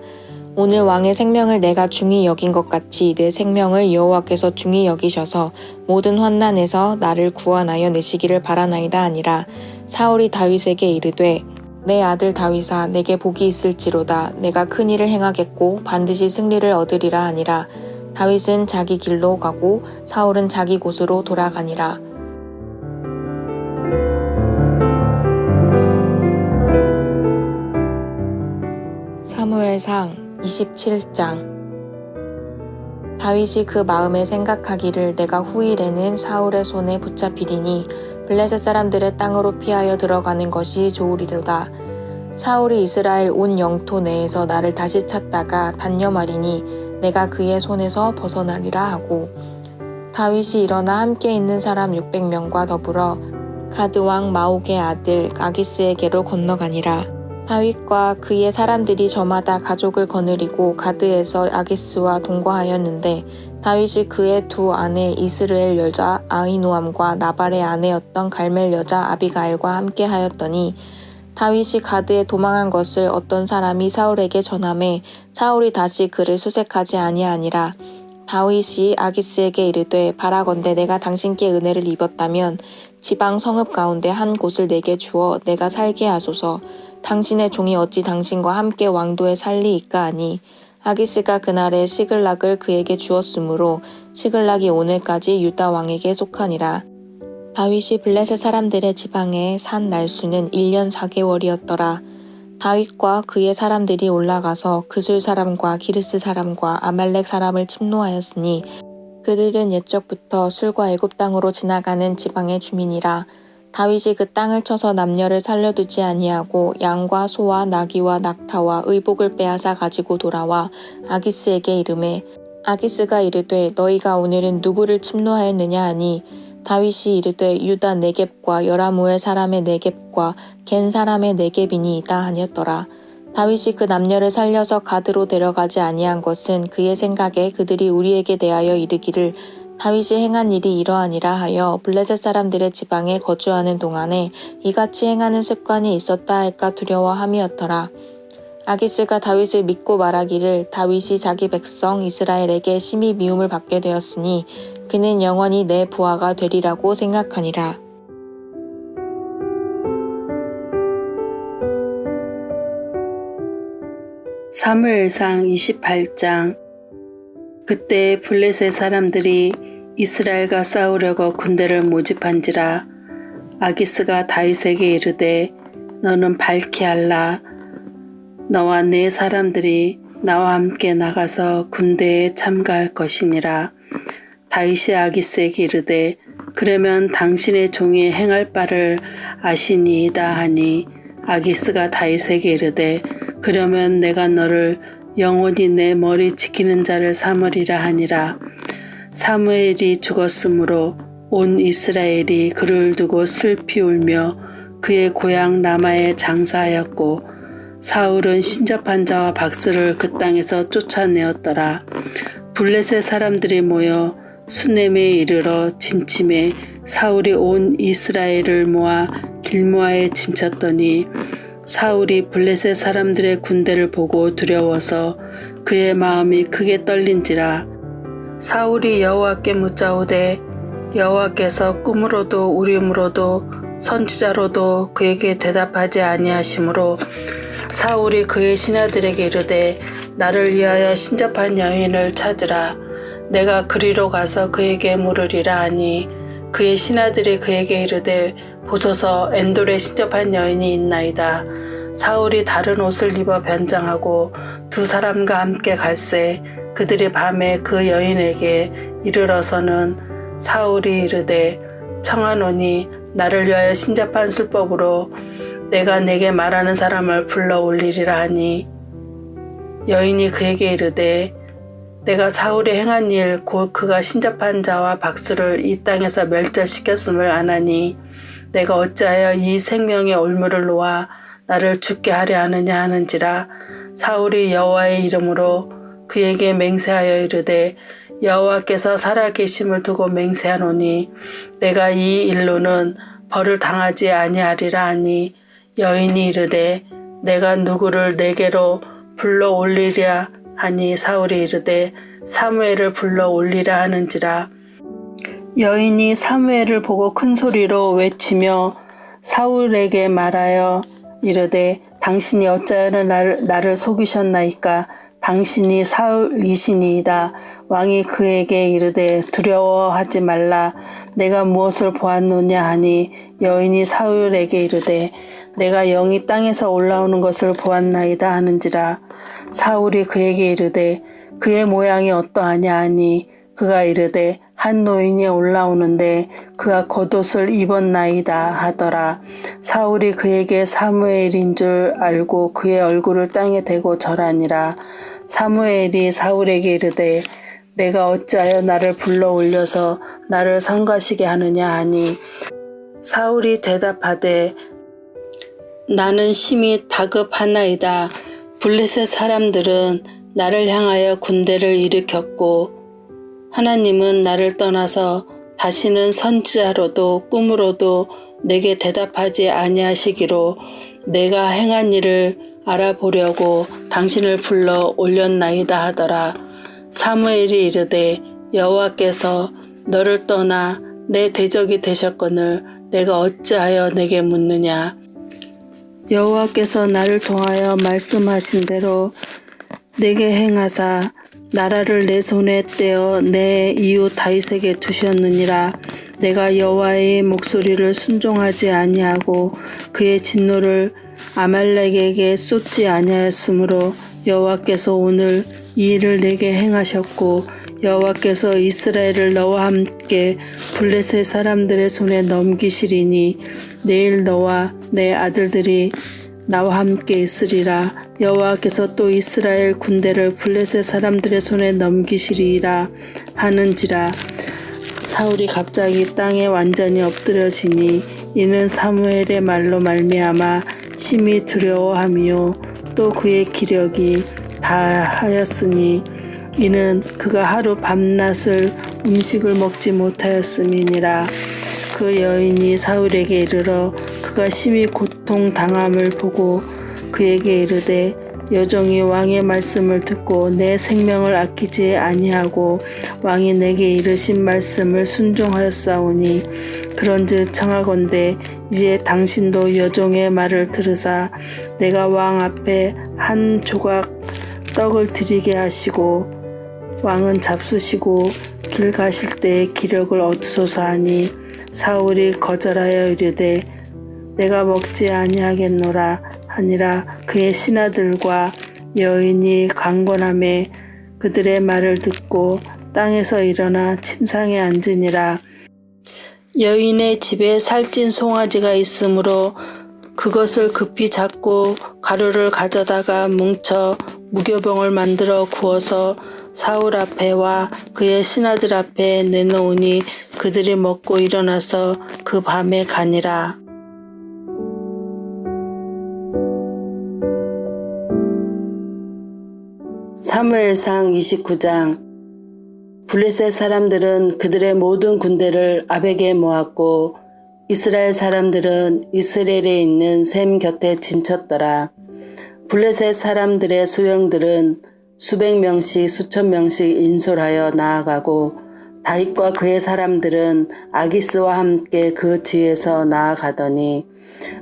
오늘 왕의 생명을 내가 중히 여긴 것 같이 내 생명을 여호와께서 중히 여기셔서 모든 환난에서 나를 구원하여 내시기를 바라나이다 하니라. 사울이 다윗에게 이르되 내 아들 다윗아 내게 복이 있을지로다. 내가 큰 일을 행하겠고 반드시 승리를 얻으리라 하니라. 다윗은 자기 길로 가고 사울은 자기 곳으로 돌아가니라. 사무엘상 27장. 다윗이 그 마음에 생각하기를 내가 후일에는 사울의 손에 붙잡히리니 블레셋 사람들의 땅으로 피하여 들어가는 것이 좋으리로다. 사울이 이스라엘 온 영토 내에서 나를 다시 찾다가 단념하리니 내가 그의 손에서 벗어나리라 하고, 다윗이 일어나 함께 있는 사람 600명과 더불어 가드 왕 마옥의 아들 아기스에게로 건너가니라. 다윗과 그의 사람들이 저마다 가족을 거느리고 가드에서 아기스와 동거하였는데 다윗이 그의 두 아내 이스라엘 여자 아히노암과 나발의 아내였던 갈멜 여자 아비가일과 함께 하였더니 다윗이 가드에 도망한 것을 어떤 사람이 사울에게 전하매 사울이 다시 그를 수색하지 아니하니라. 다윗이 아기스에게 이르되 바라건대 내가 당신께 은혜를 입었다면 지방 성읍 가운데 한 곳을 내게 주어 내가 살게 하소서. 당신의 종이 어찌 당신과 함께 왕도에 살리이까 하니 아기스가 그날에 시글락을 그에게 주었으므로 시글락이 오늘까지 유다 왕에게 속하니라. 다윗이 블레셋 사람들의 지방에 산 날수는 1년 4개월이었더라. 다윗과 그의 사람들이 올라가서 그술 사람과 기르스 사람과 아말렉 사람을 침노하였으니 그들은 옛적부터 술과 애굽 땅으로 지나가는 지방의 주민이라. 다윗이 그 땅을 쳐서 남녀를 살려두지 아니하고 양과 소와 나귀와 낙타와 의복을 빼앗아 가지고 돌아와 아기스에게 이르매 아기스가 이르되 너희가 오늘은 누구를 침노하였느냐 하니 다윗이 이르되 유다 네겝과 여라무엘 사람의 네겝과 겐 사람의 네겝이니이다 하였더라. 다윗이 그 남녀를 살려서 가드로 데려가지 아니한 것은 그의 생각에 그들이 우리에게 대하여 이르기를 다윗이 행한 일이 이러하니라 하여 블레셋 사람들의 지방에 거주하는 동안에 이같이 행하는 습관이 있었다 할까 두려워함이었더라. 아기스가 다윗을 믿고 말하기를 다윗이 자기 백성 이스라엘에게 심히 미움을 받게 되었으니 그는 영원히 내 부하가 되리라고 생각하니라. 사무엘상 28장. 그때 블레셋 사람들이 이스라엘과 싸우려고 군대를 모집한지라. 아기스가 다윗에게 이르되 너는 밝히 알라. 너와 네 사람들이 나와 함께 나가서 군대에 참가할 것이니라. 다윗이 아기스에게 이르되 그러면 당신의 종이 행할 바를 아시니이다 하니 아기스가 다윗에게 이르되 그러면 내가 너를 영원히 내 머리 지키는 자를 삼으리라 하니라. 사무엘이 죽었으므로 온 이스라엘이 그를 두고 슬피 울며 그의 고향 라마에 장사하였고 사울은 신접한 자와 박스를 그 땅에서 쫓아내었더라. 블레셋 사람들이 모여 수넴에 이르러 진침해 사울이 온 이스라엘을 모아 길모아에 진쳤더니 사울이 블레셋 사람들의 군대를 보고 두려워서 그의 마음이 크게 떨린지라. 사울이 여호와께 묻자오되 여호와께서 꿈으로도 우림으로도 선지자로도 그에게 대답하지 아니하시므로 사울이 그의 신하들에게 이르되 나를 위하여 신접한 여인을 찾으라. 내가 그리로 가서 그에게 물으리라 하니 그의 신하들이 그에게 이르되 보소서 엔돌에 신접한 여인이 있나이다. 사울이 다른 옷을 입어 변장하고 두 사람과 함께 갈새 그들이 밤에 그 여인에게 이르러서는 사울이 이르되 청하노니 나를 위하여 신접한 술법으로 내가 내게 말하는 사람을 불러 올리리라 하니 여인이 그에게 이르되 내가 사울이 행한 일 곧 그가 신접한 자와 박수를 이 땅에서 멸절시켰음을 아나니 내가 어찌하여 이 생명의 올무를 놓아 나를 죽게 하려 하느냐 하는지라. 사울이 여호와의 이름으로 그에게 맹세하여 이르되 여호와께서 살아계심을 두고 맹세하노니 내가 이 일로는 벌을 당하지 아니하리라 하니 여인이 이르되 내가 누구를 내게로 불러 올리랴 하니 사울이 이르되 사무엘을 불러 올리라 하는지라. 여인이 사무엘을 보고 큰 소리로 외치며 사울에게 말하여 이르되 당신이 어찌하여 나를 속이셨나이까. 당신이 사울이시니이다. 왕이 그에게 이르되 두려워하지 말라. 내가 무엇을 보았노냐 하니 여인이 사울에게 이르되 내가 영이 땅에서 올라오는 것을 보았나이다 하는지라. 사울이 그에게 이르되 그의 모양이 어떠하냐 하니 그가 이르되 한 노인이 올라오는데 그가 겉옷을 입었나이다 하더라. 사울이 그에게 사무엘인 줄 알고 그의 얼굴을 땅에 대고 절하니라. 사무엘이 사울에게 이르되 내가 어찌하여 나를 불러 올려서 나를 성가시게 하느냐 하니 사울이 대답하되 나는 심히 다급하나이다. 블레셋 사람들은 나를 향하여 군대를 일으켰고 하나님은 나를 떠나서 다시는 선지자로도 꿈으로도 내게 대답하지 아니하시기로 내가 행한 일을 알아보려고 당신을 불러 올렸나이다 하더라. 사무엘이 이르되 여호와께서 너를 떠나 내 대적이 되셨거늘 내가 어찌하여 내게 묻느냐. 여호와께서 나를 통하여 말씀하신 대로 내게 행하사 나라를 내 손에 떼어 내 이웃 다윗에게 주셨느니라. 내가 여호와의 목소리를 순종하지 아니하고 그의 진노를 아말렉에게 쏟지 아니하였으므로 여호와께서 오늘 이 일을 내게 행하셨고 여호와께서 이스라엘을 너와 함께 블레셋 사람들의 손에 넘기시리니 내일 너와 내 아들들이 나와 함께 있으리라. 여호와께서 또 이스라엘 군대를 블레셋 사람들의 손에 넘기시리라 하는지라. 사울이 갑자기 땅에 완전히 엎드려지니 이는 사무엘의 말로 말미암아 심히 두려워하며 또 그의 기력이 다하였으니 이는 그가 하루 밤낮을 음식을 먹지 못하였음이니라. 그 여인이 사울에게 이르러 그가 심히 고통당함을 보고 그에게 이르되 여종이 왕의 말씀을 듣고 내 생명을 아끼지 아니하고 왕이 내게 이르신 말씀을 순종하였사오니 그런즉 청하건대 이제 당신도 여종의 말을 들으사 내가 왕 앞에 한 조각 떡을 드리게 하시고 왕은 잡수시고 길 가실 때에 기력을 얻으소서 하니 사울이 거절하여 이르되 내가 먹지 아니하겠노라 하니라. 그의 신하들과 여인이 강권함에 그들의 말을 듣고 땅에서 일어나 침상에 앉으니라. 여인의 집에 살찐 송아지가 있으므로 그것을 급히 잡고 가루를 가져다가 뭉쳐 무교병을 만들어 구워서 사울 앞에와 그의 신하들 앞에 내놓으니 그들이 먹고 일어나서 그 밤에 가니라. 사무엘상 29장. 블레셋 사람들은 그들의 모든 군대를 아벡에 모았고 이스라엘 사람들은 이스라엘에 있는 셈 곁에 진쳤더라. 블레셋 사람들의 수령들은 수백 명씩 수천 명씩 인솔하여 나아가고 다윗과 그의 사람들은 아기스와 함께 그 뒤에서 나아가더니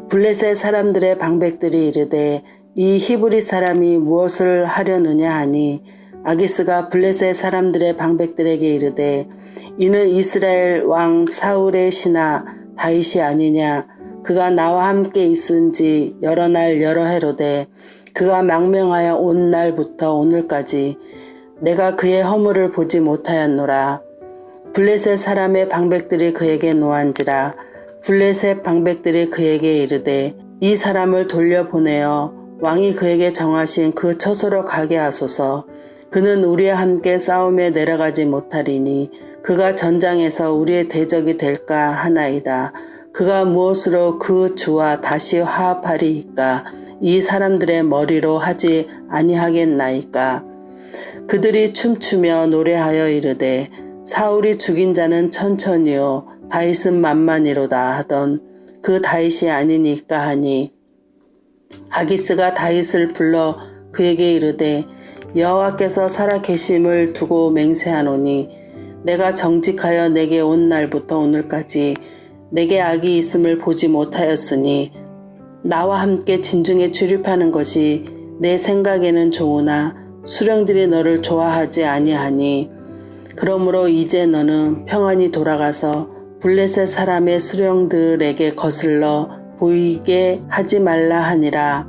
블레셋 사람들의 방백들이 이르되 이 히브리 사람이 무엇을 하려느냐 하니 아기스가 블레셋 사람들의 방백들에게 이르되 이는 이스라엘 왕 사울의 신하 다윗이 아니냐. 그가 나와 함께 있은지 여러 날 여러 해로되 그가 망명하여 온 날부터 오늘까지 내가 그의 허물을 보지 못하였노라. 블레셋 사람의 방백들이 그에게 노한지라. 블레셋 방백들이 그에게 이르되 이 사람을 돌려보내어 왕이 그에게 정하신 그 처소로 가게 하소서. 그는 우리와 함께 싸움에 내려가지 못하리니 그가 전장에서 우리의 대적이 될까 하나이다. 그가 무엇으로 그 주와 다시 화합하리이까. 이 사람들의 머리로 하지 아니하겠나이까. 그들이 춤추며 노래하여 이르되 사울이 죽인 자는 천천히요 다윗은 만만이로다 하던 그 다윗이 아니니까 하니 아기스가 다윗을 불러 그에게 이르되 여호와께서 살아 계심을 두고 맹세하노니 내가 정직하여 내게 온 날부터 오늘까지 내게 악이 있음을 보지 못하였으니 나와 함께 진중에 출입하는 것이 내 생각에는 좋으나 수령들이 너를 좋아하지 아니하니 그러므로 이제 너는 평안히 돌아가서 블레셋 사람의 수령들에게 거슬러 보이게 하지 말라 하니라.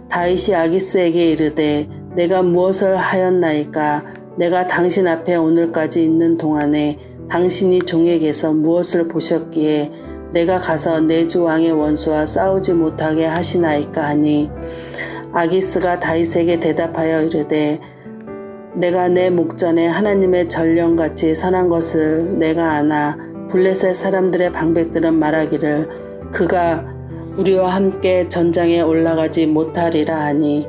다윗이 아기스에게 이르되 내가 무엇을 하였나이까? 내가 당신 앞에 오늘까지 있는 동안에 당신이 종에게서 무엇을 보셨기에 내가 가서 내 주 왕의 원수와 싸우지 못하게 하시나이까 하니 아기스가 다윗에게 대답하여 이르되 내가 내 목전에 하나님의 전령같이 선한 것을 내가 아나 블레셋 사람들의 방백들은 말하기를 그가 우리와 함께 전장에 올라가지 못하리라 하니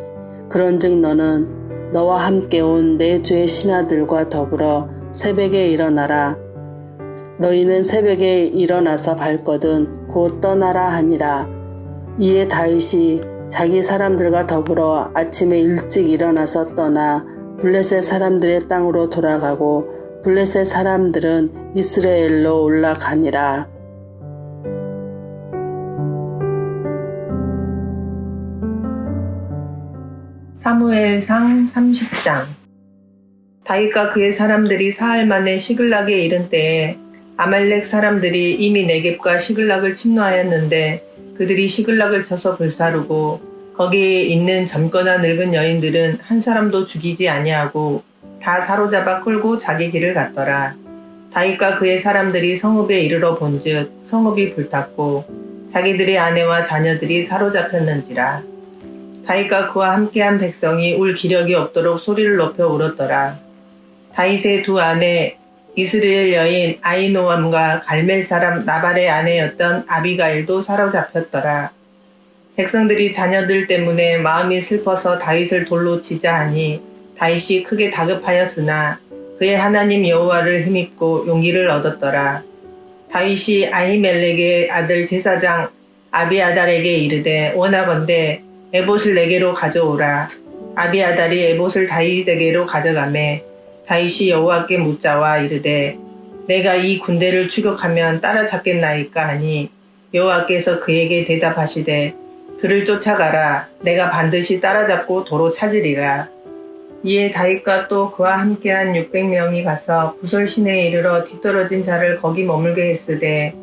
그런즉 너는 너와 함께 온 내 주의 신하들과 더불어 새벽에 일어나라. 너희는 새벽에 일어나서 발거든 곧 떠나라 하니라. 이에 다윗이 자기 사람들과 더불어 아침에 일찍 일어나서 떠나 블레셋 사람들의 땅으로 돌아가고 블레셋 사람들은 이스라엘로 올라가니라. 사무엘상 30장. 다윗과 그의 사람들이 사흘 만에 시글락에 이른 때에 아말렉 사람들이 이미 네겝과 시글락을 침노하였는데 그들이 시글락을 쳐서 불사르고 거기에 있는 젊거나 늙은 여인들은 한 사람도 죽이지 아니하고 다 사로잡아 끌고 자기 길을 갔더라. 다윗과 그의 사람들이 성읍에 이르러 본즉 성읍이 불탔고 자기들의 아내와 자녀들이 사로잡혔는지라. 다윗과 그와 함께한 백성이 울 기력이 없도록 소리를 높여 울었더라. 다윗의 두 아내 이스라엘 여인 아히노암과 갈멜 사람 나발의 아내였던 아비가일도 사로잡혔더라. 백성들이 자녀들 때문에 마음이 슬퍼서 다윗을 돌로 치자 하니 다윗이 크게 다급하였으나 그의 하나님 여호와를 힘입고 용기를 얻었더라. 다윗이 아히멜렉의 아들 제사장 아비아달에게 이르되 원하건대 에봇을 내게로 가져오라. 아비아달이 에봇을 다윗에게로 가져가매 다윗이 여호와께 묻자와 이르되 내가 이 군대를 추격하면 따라잡겠나이까 하니 여호와께서 그에게 대답하시되 그를 쫓아가라. 내가 반드시 따라잡고 도로 찾으리라. 이에 다윗과 또 그와 함께한 600명이 가서 부솔 시내에 이르러 뒤떨어진 자를 거기 머물게 했으되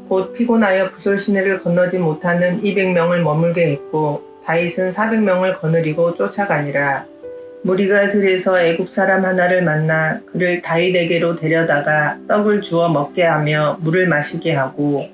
곧 피곤하여 부솔 시내를 건너지 못하는 200명을 머물게 했고 다윗은 400명을 거느리고 쫓아가니라. 무리가 들에서 애굽 사람 하나를 만나 그를 다윗에게로 데려다가 떡을 주어 먹게 하며 물을 마시게 하고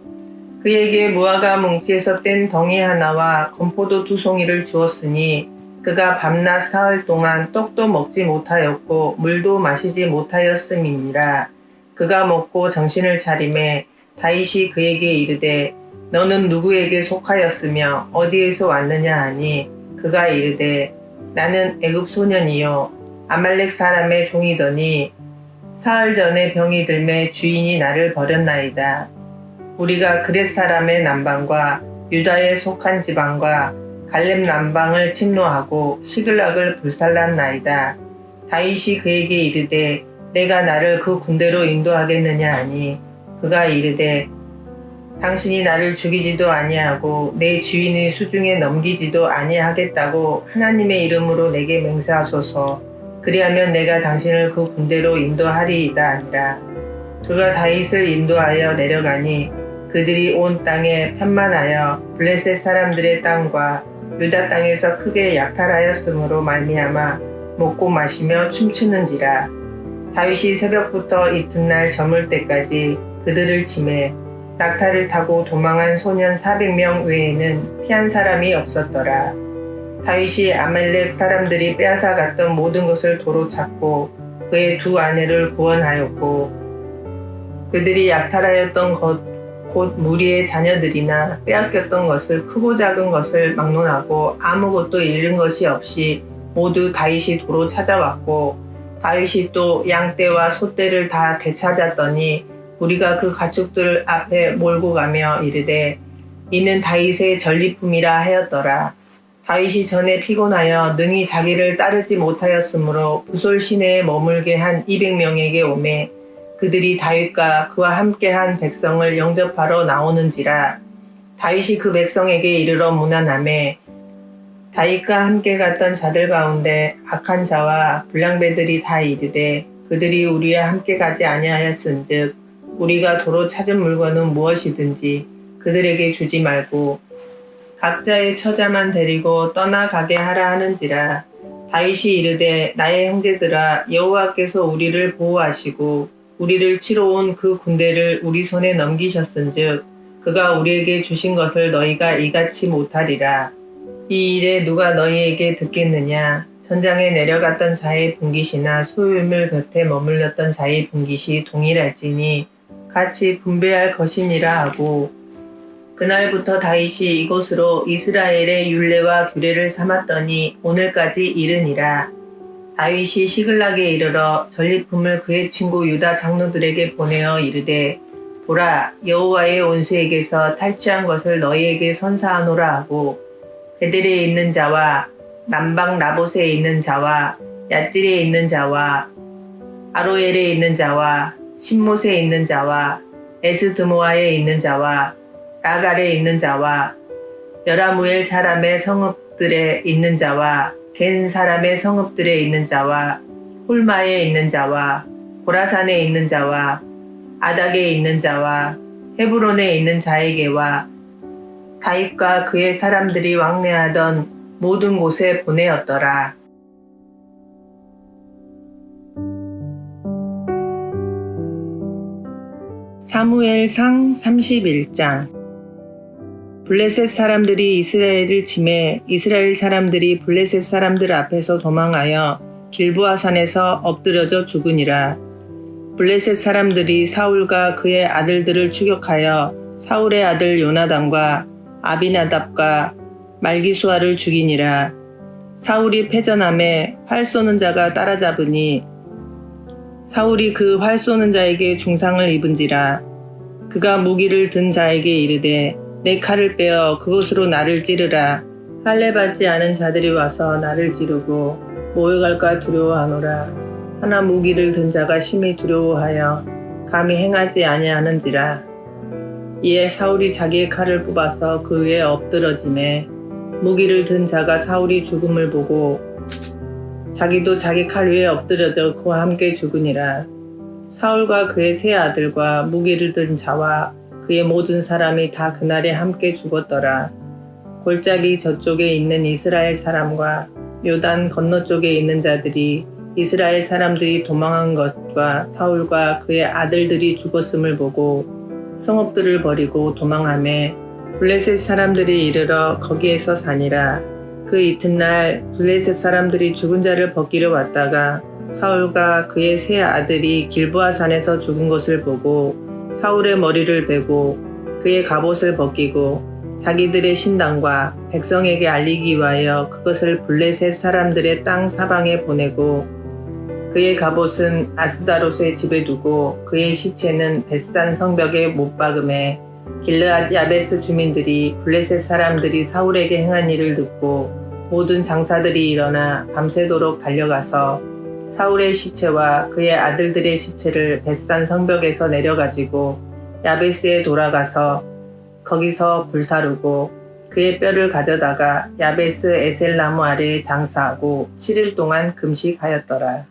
그에게 무화과 뭉치에서 뗀 덩이 하나와 건포도 2송이를 주었으니 그가 밤낮 사흘 동안 떡도 먹지 못하였고 물도 마시지 못하였음이니라. 그가 먹고 정신을 차리매 다윗이 그에게 이르되 너는 누구에게 속하였으며 어디에서 왔느냐 하니 그가 이르되 나는 애굽 소년이요 아말렉 사람의 종이더니 사흘 전에 병이 들매 주인이 나를 버렸나이다. 우리가 그렛 사람의 남방과 유다에 속한 지방과 갈렙 남방을 침노하고 시글락을 불살랐나이다. 다윗이 그에게 이르되 내가 나를 그 군대로 인도하겠느냐 하니 그가 이르되 당신이 나를 죽이지도 아니하고 내 주인의 수중에 넘기지도 아니하겠다고 하나님의 이름으로 내게 맹세하소서. 그리하면 내가 당신을 그 군대로 인도하리이다 아니라. 그가 다윗을 인도하여 내려가니 그들이 온 땅에 편만하여 블레셋 사람들의 땅과 유다 땅에서 크게 약탈하였으므로 말미암아 먹고 마시며 춤추는지라. 다윗이 새벽부터 이튿날 저물 때까지 그들을 치매 낙타를 타고 도망한 소년 400명 외에는 피한 사람이 없었더라. 다윗이 아말렉 사람들이 빼앗아 갔던 모든 것을 도로 찾고 그의 두 아내를 구원하였고 그들이 약탈하였던 것 곧 무리의 자녀들이나 빼앗겼던 것을 크고 작은 것을 막론하고 아무것도 잃은 것이 없이 모두 다윗이 도로 찾아왔고 다윗이 또 양떼와 소떼를 다 되찾았더니 우리가 그 가축들 앞에 몰고 가며 이르되 이는 다윗의 전리품이라 하였더라. 다윗이 전에 피곤하여 능히 자기를 따르지 못하였으므로 부솔 시내에 머물게 한 200명에게 오매 그들이 다윗과 그와 함께한 백성을 영접하러 나오는지라. 다윗이 그 백성에게 이르러 문안하매 다윗과 함께 갔던 자들 가운데 악한 자와 불량배들이 다 이르되 그들이 우리와 함께 가지 아니하였은즉 우리가 도로 찾은 물건은 무엇이든지 그들에게 주지 말고 각자의 처자만 데리고 떠나가게 하라 하는지라. 다윗이 이르되 나의 형제들아 여호와께서 우리를 보호하시고 우리를 치러 온 그 군대를 우리 손에 넘기셨은즉 그가 우리에게 주신 것을 너희가 이같이 못하리라. 이 일에 누가 너희에게 듣겠느냐. 전장에 내려갔던 자의 분깃이나 소유물 곁에 머물렀던 자의 분깃이 동일할지니 같이 분배할 것이니라 하고 그날부터 다윗이 이곳으로 이스라엘의 율례와 규례를 삼았더니 오늘까지 이르니라. 다윗이 시글락에 이르러 전리품을 그의 친구 유다 장로들에게 보내어 이르되 보라 여호와의 원수에게서 탈취한 것을 너희에게 선사하노라 하고 베델에 있는 자와 남방 나봇에 있는 자와 얏딜에 있는 자와 아로엘에 있는 자와 신못에 있는 자와 에스드모아에 있는 자와 라갈에 있는 자와 여라무엘 사람의 성읍들에 있는 자와 겐 사람의 성읍들에 있는 자와 홀마에 있는 자와 고라산에 있는 자와 아닥에 있는 자와 헤브론에 있는 자에게와 다윗과 그의 사람들이 왕래하던 모든 곳에 보내었더라. 사무엘상 31장. 블레셋 사람들이 이스라엘을 치매 이스라엘 사람들이 블레셋 사람들 앞에서 도망하여 길보아 산에서 엎드려져 죽으니라. 블레셋 사람들이 사울과 그의 아들들을 추격하여 사울의 아들 요나단과 아비나답과 말기수아를 죽이니라. 사울이 패전함에 활 쏘는 자가 따라잡으니 사울이 그 활 쏘는 자에게 중상을 입은지라. 그가 무기를 든 자에게 이르되 내 칼을 빼어 그곳으로 나를 찌르라. 할례받지 않은 자들이 와서 나를 찌르고 모욕할까 두려워하노라. 하나 무기를 든 자가 심히 두려워하여 감히 행하지 아니하는지라. 이에 사울이 자기의 칼을 뽑아서 그 위에 엎드러지매 무기를 든 자가 사울이 죽음을 보고 자기도 자기 칼 위에 엎드려져 그와 함께 죽으니라. 사울과 그의 세 아들과 무기를 든 자와 그의 모든 사람이 다 그날에 함께 죽었더라. 골짜기 저쪽에 있는 이스라엘 사람과 요단 건너쪽에 있는 자들이 이스라엘 사람들이 도망한 것과 사울과 그의 아들들이 죽었음을 보고 성읍들을 버리고 도망하매 블레셋 사람들이 이르러 거기에서 사니라. 그 이튿날 블레셋 사람들이 죽은 자를 벗기려 왔다가 사울과 그의 세 아들이 길보아 산에서 죽은 것을 보고 사울의 머리를 베고 그의 갑옷을 벗기고 자기들의 신당과 백성에게 알리기 위하여 그것을 블레셋 사람들의 땅 사방에 보내고 그의 갑옷은 아스다롯의 집에 두고 그의 시체는 벳산 성벽에 못 박음에 길르앗 야베스 주민들이 블레셋 사람들이 사울에게 행한 일을 듣고 모든 장사들이 일어나 밤새도록 달려가서 사울의 시체와 그의 아들들의 시체를 벳산 성벽에서 내려가지고 야베스에 돌아가서 거기서 불사르고 그의 뼈를 가져다가 야베스 에셀나무 아래에 장사하고 7일 동안 금식하였더라.